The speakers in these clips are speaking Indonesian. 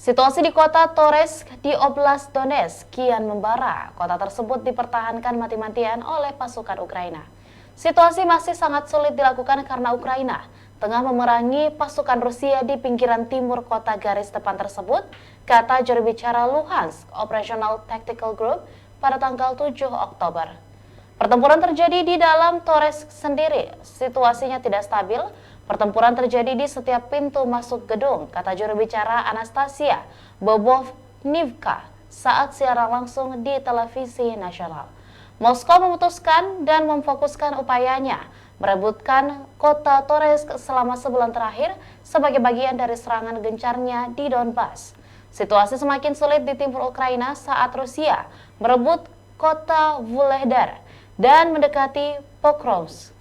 Situasi di kota Toretsk di Oblast Donetsk kian membara. Kota tersebut dipertahankan mati-matian oleh pasukan Ukraina. Situasi masih sangat sulit dilakukan karena Ukraina tengah memerangi pasukan Rusia di pinggiran timur kota garis depan tersebut, kata juru bicara Luhansk Operational Tactical Group pada tanggal 7 Oktober. Pertempuran terjadi di dalam Toretsk sendiri, situasinya tidak stabil. Pertempuran terjadi di setiap pintu masuk gedung, kata juru bicara Anastasia Bobovnivka saat siaran langsung di televisi nasional. Moskow memutuskan dan memfokuskan upayanya merebutkan kota Toretsk selama sebulan terakhir sebagai bagian dari serangan gencarnya di Donbas. Situasi semakin sulit di timur Ukraina saat Rusia merebut kota Vuhledar dan mendekati Pokrovsk.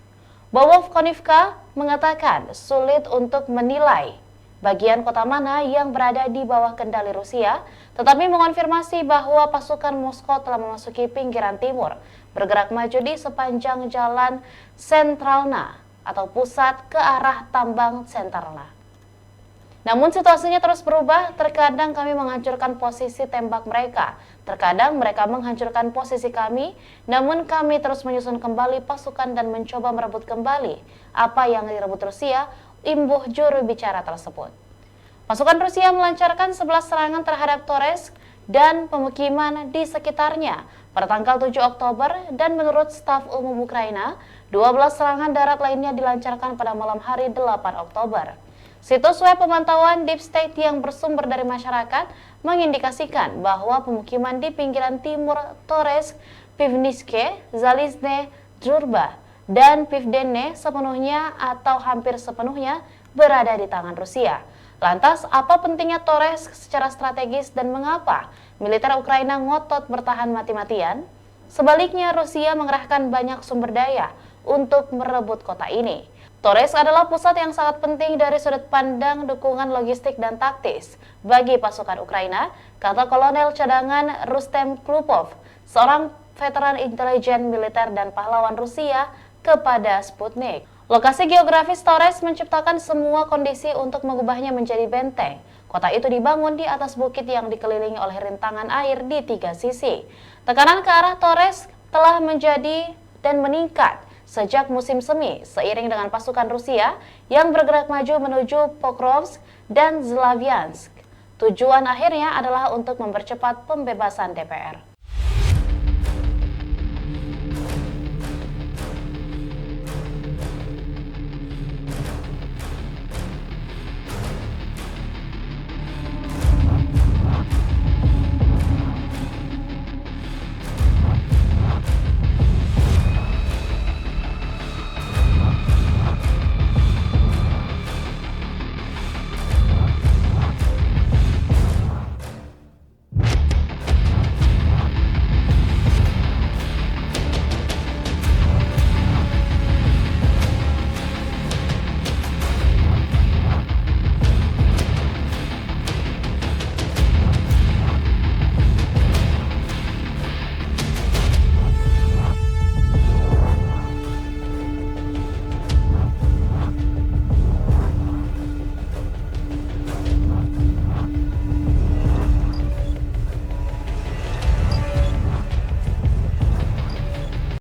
Bobovnivka mengatakan sulit untuk menilai bagian kota mana yang berada di bawah kendali Rusia, tetapi mengonfirmasi bahwa pasukan Moskow telah memasuki pinggiran timur, bergerak maju di sepanjang jalan Sentralna atau pusat ke arah tambang Sentralna. Namun situasinya terus berubah, terkadang kami menghancurkan posisi tembak mereka, terkadang mereka menghancurkan posisi kami, namun kami terus menyusun kembali pasukan dan mencoba merebut kembali apa yang direbut Rusia, imbuh juru bicara tersebut. Pasukan Rusia melancarkan 11 serangan terhadap Toretsk dan pemukiman di sekitarnya pada tanggal 7 Oktober dan menurut staf umum Ukraina, 12 serangan darat lainnya dilancarkan pada malam hari 8 Oktober. Situs web pemantauan Deep State yang bersumber dari masyarakat mengindikasikan bahwa pemukiman di pinggiran timur Toretsk, Pivniske, Zalizne, Druzhba, dan Pivdenne sepenuhnya atau hampir sepenuhnya berada di tangan Rusia. Lantas, apa pentingnya Toretsk secara strategis dan mengapa militer Ukraina ngotot bertahan mati-matian? Sebaliknya, Rusia mengerahkan banyak sumber daya untuk merebut kota ini. Toretsk adalah pusat yang sangat penting dari sudut pandang dukungan logistik dan taktis bagi pasukan Ukraina, kata Kolonel Cadangan Rustem Klupov, seorang veteran intelijen militer dan pahlawan Rusia kepada Sputnik. Lokasi geografis Toretsk menciptakan semua kondisi untuk mengubahnya menjadi benteng. Kota itu dibangun di atas bukit yang dikelilingi oleh rintangan air di 3 sisi. Tekanan ke arah Toretsk telah menjadi dan meningkat sejak musim semi, seiring dengan pasukan Rusia yang bergerak maju menuju Pokrovsk dan Slavyansk. Tujuan akhirnya adalah untuk mempercepat pembebasan DPR.